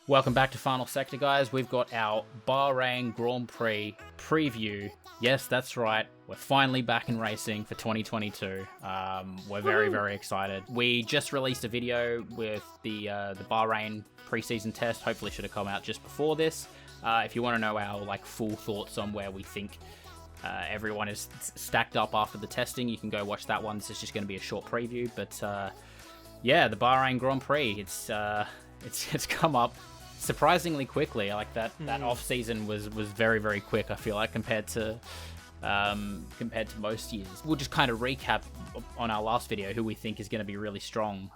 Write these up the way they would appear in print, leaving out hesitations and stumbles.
Welcome back to Final Sector, guys. We've got our Bahrain Grand Prix preview. Yes, that's right. We're finally back in racing for 2022. We're very, very excited. We just released a video with the Bahrain preseason test. Hopefully should have come out just before this. If you want to know our full thoughts on where we think everyone is stacked up after the testing, you can go watch that one. This is just going to be a short preview. But yeah, the Bahrain Grand Prix, it's come up surprisingly quickly. Like that off season was very, very quick. I feel like compared to most years. We'll just kind of recap on our last video who we think is going to be really strong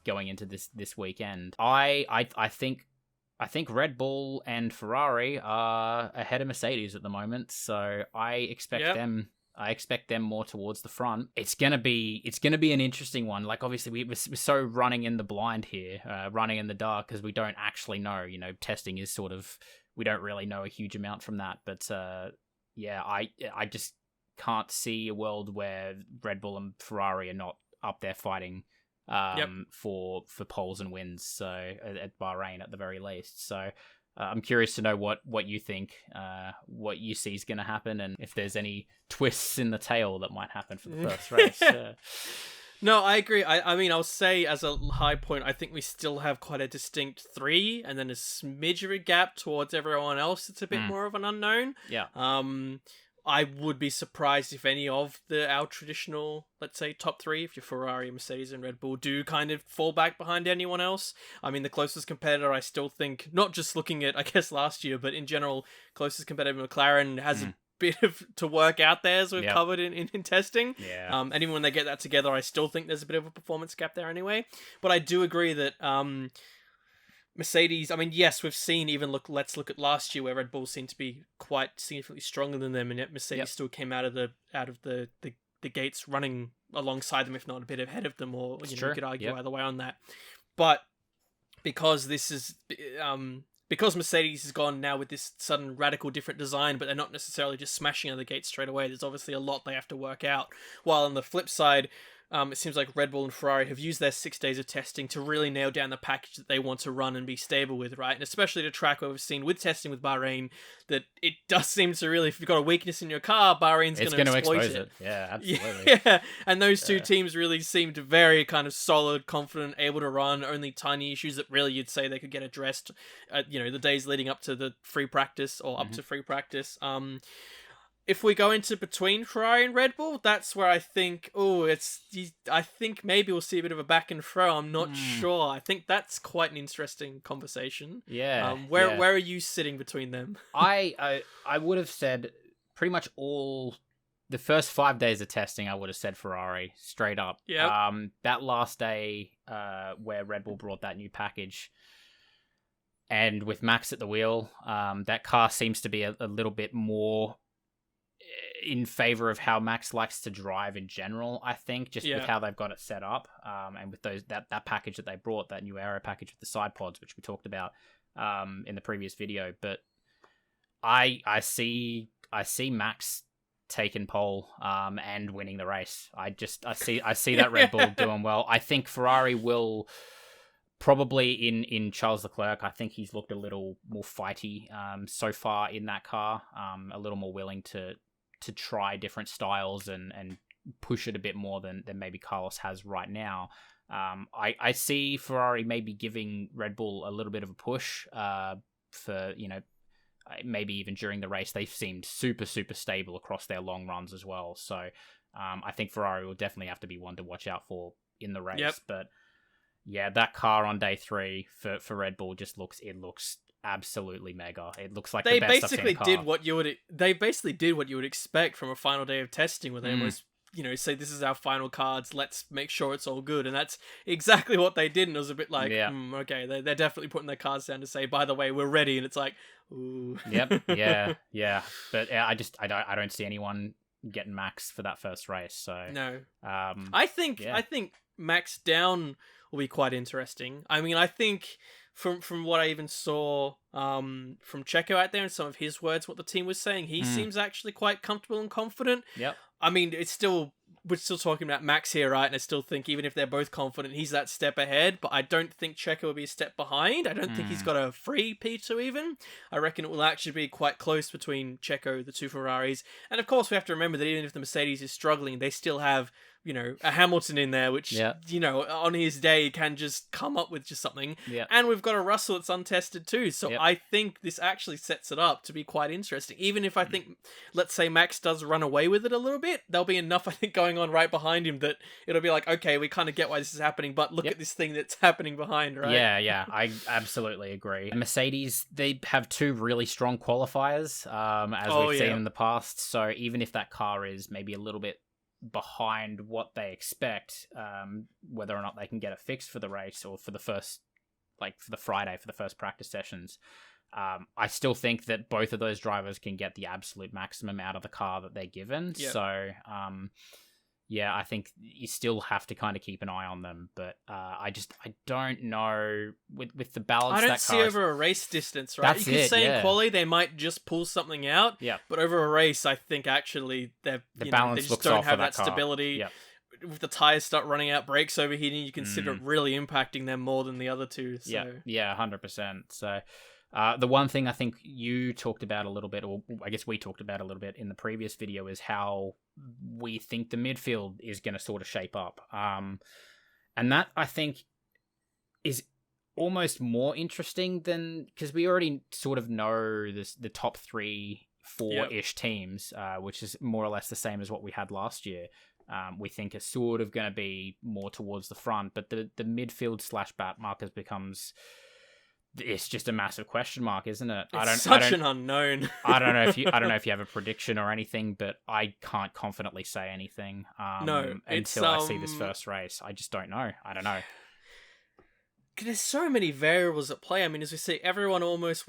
going into this weekend. I think Red Bull and Ferrari are ahead of Mercedes at the moment, so I expect them. I expect them more towards the front. It's gonna be an interesting one. Like, obviously we're so running in the blind here, running in the dark, because we don't actually know. You know, testing is sort of, we don't really know a huge amount from that. But yeah, I just can't see a world where Red Bull and Ferrari are not up there fighting for poles and wins. So at Bahrain at the very least. So. I'm curious to know what you think, what you see is going to happen, and if there's any twists in the tail that might happen for the first race. No, I agree. I mean, I'll say as a high point, I think we still have quite a distinct 3, and then a smidge of a gap towards everyone else. It's a bit more of an unknown. Yeah. I would be surprised if any of our traditional, let's say, top 3, if you're Ferrari, Mercedes, and Red Bull, do kind of fall back behind anyone else. I mean, the closest competitor, I still think, not just looking at, I guess, last year, but in general, closest competitor, McLaren, has a bit of to work out there, as we've covered in testing. Yeah. And even when they get that together, I still think there's a bit of a performance gap there anyway. But I do agree that Mercedes, I mean, yes, we've seen let's look at last year where Red Bull seemed to be quite significantly stronger than them, and yet Mercedes still came out of the gates running alongside them, if not a bit ahead of them, or you could argue either way on that. But because this is because Mercedes has gone now with this sudden radical different design, but they're not necessarily just smashing out of the gates straight away. There's obviously a lot they have to work out. While on the flip side, it seems like Red Bull and Ferrari have used their 6 days of testing to really nail down the package that they want to run and be stable with, right? And especially the track where we've seen with testing with Bahrain, that it does seem to really, if you've got a weakness in your car, Bahrain's going to exploit it. Yeah, absolutely. Yeah, and those two teams really seemed very kind of solid, confident, able to run, only tiny issues that really you'd say they could get addressed at, the days leading up to the free practice or up to free practice. If we go into between Ferrari and Red Bull, that's where I think, I think maybe we'll see a bit of a back and throw. I'm not sure. I think that's quite an interesting conversation. Yeah. Where are you sitting between them? I would have said pretty much the first 5 days of testing, I would have said Ferrari straight up. Yeah. That last day, where Red Bull brought that new package, and with Max at the wheel, that car seems to be a little bit more in favor of how Max likes to drive in general, I think, just with how they've got it set up, and with that package that they brought, that new aero package with the side pods, which we talked about in the previous video. But I see Max taking pole and winning the race. I see that Red Bull doing well. I think Ferrari will probably in Charles Leclerc. I think he's looked a little more fighty so far in that car, a little more willing to try different styles and push it a bit more than maybe Carlos has right now. I see Ferrari maybe giving Red Bull a little bit of a push for, maybe even during the race. They seemed super, super stable across their long runs as well. So I think Ferrari will definitely have to be one to watch out for in the race. Yep. But yeah, that car on day 3 for Red Bull looks absolutely mega. It looks like the best I've seen a car. They basically did what you would expect from a final day of testing, where they almost say, this is our final cards, let's make sure it's all good. And that's exactly what they did. And it was a bit like, okay, they're definitely putting their cards down to say, by the way, we're ready. And it's like, ooh. Yep. Yeah. But I don't see anyone getting Max for that first race. So no. I think Max down will be quite interesting. I mean, I think from what I even saw from Checo out there and some of his words, what the team was saying, he seems actually quite comfortable and confident. Yep. I mean, it's still we're still talking about Max here, right? And I still think even if they're both confident, he's that step ahead. But I don't think Checo will be a step behind. I don't think he's got a free P2 even. I reckon it will actually be quite close between Checo, the two Ferraris. And of course, we have to remember that even if the Mercedes is struggling, they still have, a Hamilton in there, which, on his day can just come up with just something. Yeah. And we've got a Russell that's untested too. So I think this actually sets it up to be quite interesting. Even if I think, let's say Max does run away with it a little bit, there'll be enough, I think, going on right behind him that it'll be like, okay, we kind of get why this is happening, but look at this thing that's happening behind, right? Yeah, I absolutely agree. Mercedes, they have two really strong qualifiers, as we've seen in the past. So even if that car is maybe a little bit behind what they expect, whether or not they can get it fixed for the race or for the first, for the Friday, for the first practice sessions, I still think that both of those drivers can get the absolute maximum out of the car that they're given. Yep. So, I think you still have to kind of keep an eye on them, but I don't know with the balance. I don't see over a race distance, right? You could say in quali they might just pull something out, but over a race, I think actually the balance they just don't have that stability. Yep. If the tires start running out, brakes overheating, you consider it really impacting them more than the other two. So. Yeah, 100%. So. The one thing I think you talked about a little bit, or I guess we talked about a little bit in the previous video, is how we think the midfield is going to sort of shape up. And that, I think, is almost more interesting than... Because we already sort of know the top 3-4-ish teams, which is more or less the same as what we had last year. We think are sort of going to be more towards the front, but the midfield / back markers becomes... It's just a massive question mark, isn't it? It's such an unknown. I don't know if you have a prediction or anything, but I can't confidently say anything. Until I see this first race, I just don't know. I don't know. There's so many variables at play. I mean, as we see, everyone almost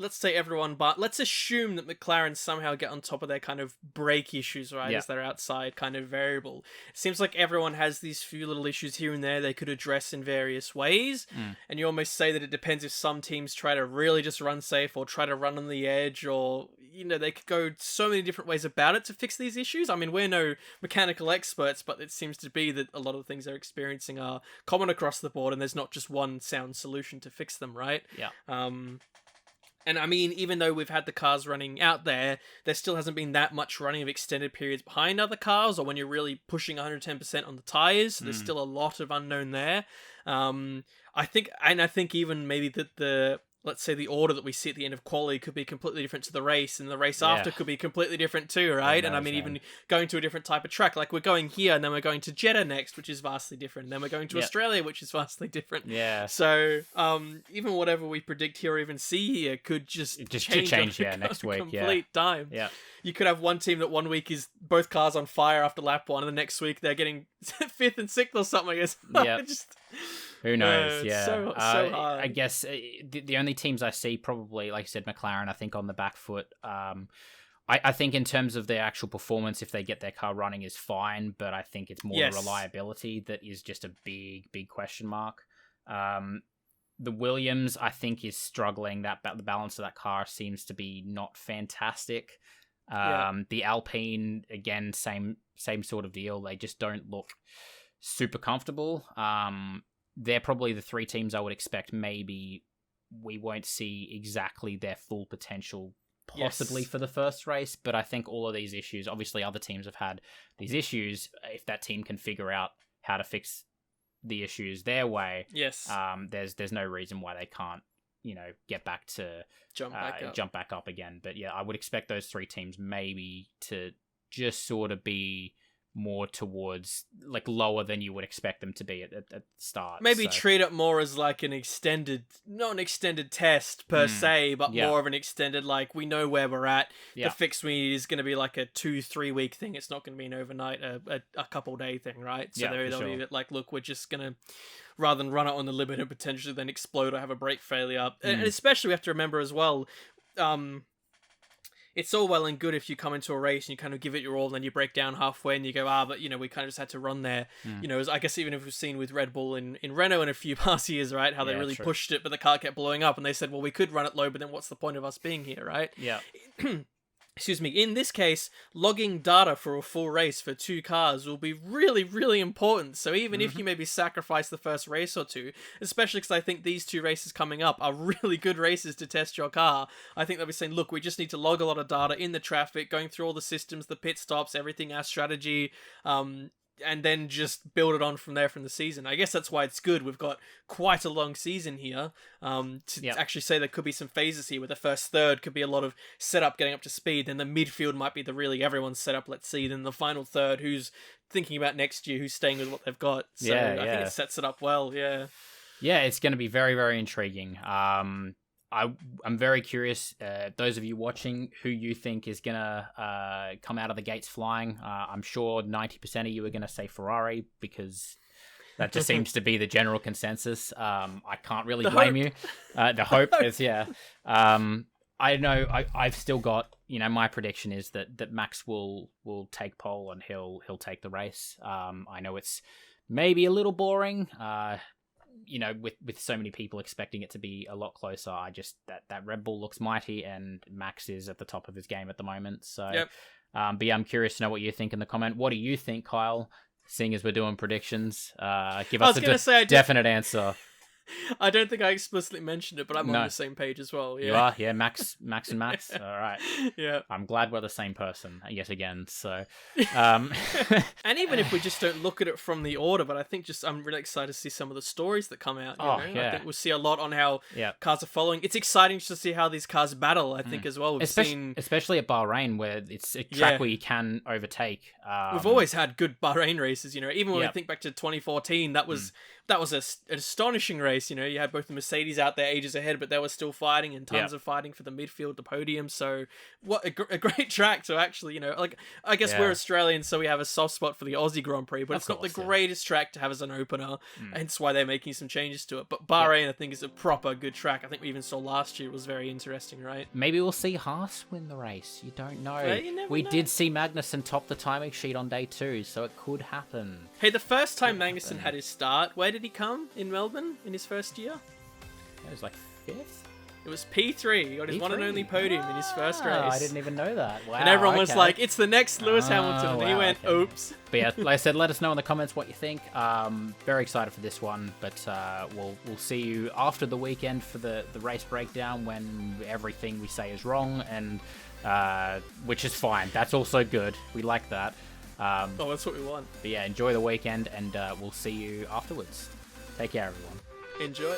let's say everyone, but let's assume that McLaren somehow get on top of their kind of brake issues, right? As their outside kind of variable. It seems like everyone has these few little issues here and there they could address in various ways. And you almost say that it depends if some teams try to really just run safe or try to run on the edge, or, they could go so many different ways about it to fix these issues. I mean, we're no mechanical experts, but it seems to be that a lot of the things they're experiencing are common across the board and there's not just one sound solution to fix them, right? Yeah. And I mean, even though we've had the cars running out there still hasn't been that much running of extended periods behind other cars, or when you're really pushing 110% on the tires. So there's still a lot of unknown there. I think even maybe that let's say the order that we see at the end of quali could be completely different to the race, and the race after could be completely different too, right? And I mean, even going to a different type of track, like we're going here, and then we're going to Jeddah next, which is vastly different, and then we're going to Australia, which is vastly different. Yeah. So, even whatever we predict here or even see here could just change next week. Complete time. Yeah. You could have one team that one week is both cars on fire after lap 1, and the next week they're getting 5th and 6th or something. Who knows? So hard. I guess the only teams I see probably, like I said, McLaren, I think on the back foot. I think in terms of their actual performance, if they get their car running, is fine, but I think it's more the reliability that is just a big question mark. The Williams, I think, is struggling. The balance of that car seems to be not fantastic. The Alpine, again, same sort of deal. They just don't look super comfortable. They're probably the 3 teams I would expect maybe we won't see exactly their full potential possibly for the first race, but I think all of these issues, obviously other teams have had these issues, if that team can figure out how to fix the issues their way, there's no reason why they can't, get back to jump back up again. But I would expect those 3 teams maybe to just sort of be more towards lower than you would expect them to be at the start. Maybe treat it more as like not an extended test per se, but more of an extended, we know where we're at. The fix we need is going to be like a 2-3 week thing. It's not going to be an overnight, a couple day thing, right? So they'll be a bit look, we're just going to, rather than run it on the limit and potentially then explode or have a brake failure. And especially we have to remember as well, it's all well and good if you come into a race and you kind of give it your all and then you break down halfway and you go, but, we kind of just had to run there. I guess even if we've seen with Red Bull in Renault in a few past years, right? How they really pushed it, but the car kept blowing up and they said, well, we could run it low, but then what's the point of us being here, right? Yeah. excuse me, in this case, logging data for a full race for 2 cars will be really, really important. So even if you maybe sacrifice the first race or two, especially because I think these 2 races coming up are really good races to test your car, I think they'll be saying, look, we just need to log a lot of data in the traffic, going through all the systems, the pit stops, everything, our strategy, and then just build it on from there from the season. I guess that's why it's good. We've got quite a long season here to actually say there could be some phases here where the first third could be a lot of setup, getting up to speed. Then the midfield might be the really everyone's setup, let's see. Then the final third, who's thinking about next year, who's staying with what they've got. So I think it sets it up well, yeah. Yeah, it's going to be very, very intriguing. I'm very curious, those of you watching, who you think is going to come out of the gates flying. I'm sure 90% of you are going to say Ferrari because that just seems to be the general consensus. I can't really blame you. The hope is, I know I've still got, my prediction is that Max will take pole and he'll take the race. I know it's maybe a little boring, with so many people expecting it to be a lot closer. I just, that Red Bull looks mighty and Max is at the top of his game at the moment. So, but yeah, I'm curious to know what you think in the comment. What do you think, Kyle? Seeing as we're doing predictions, give us a definite answer. I don't think I explicitly mentioned it, but I'm on the same page as well. Yeah. You are? Yeah, Max and Max? All right. Yeah. I'm glad we're the same person yet again, so... And even if we just don't look at it from the order, but I think I'm really excited to see some of the stories that come out. I think we'll see a lot on how cars are following. It's exciting to see how these cars battle, I think, as well. Especially at Bahrain, where it's a track where you can overtake. We've always had good Bahrain races, even when we think back to 2014, that was an astonishing race. You had both the Mercedes out there ages ahead, but they were still fighting and tons of fighting for the midfield, the podium. So what a great track to actually, I guess we're Australians, so we have a soft spot for the Aussie Grand Prix, but it's not the greatest track to have as an opener. Hence why they're making some changes to it. But Bahrain, I think, is a proper good track. I think we even saw last year. It was very interesting, right? Maybe we'll see Haas win the race. You don't know. We did see Magnussen top the timing sheet on day 2, so it could happen. Hey, the first time Magnussen had his start, where did he come? In Melbourne in his first year? It was like 5th? It was P3. He got his one and only podium in his first race. I didn't even know that. Wow. And everyone was like, it's the next Lewis Hamilton. And he went, oops. But yeah, like I said, let us know in the comments what you think. Very excited for this one. But we'll see you after the weekend for the race breakdown when everything we say is wrong, and which is fine. That's also good. We like that. That's what we want. But yeah, enjoy the weekend, and we'll see you afterwards. Take care, everyone. Enjoy.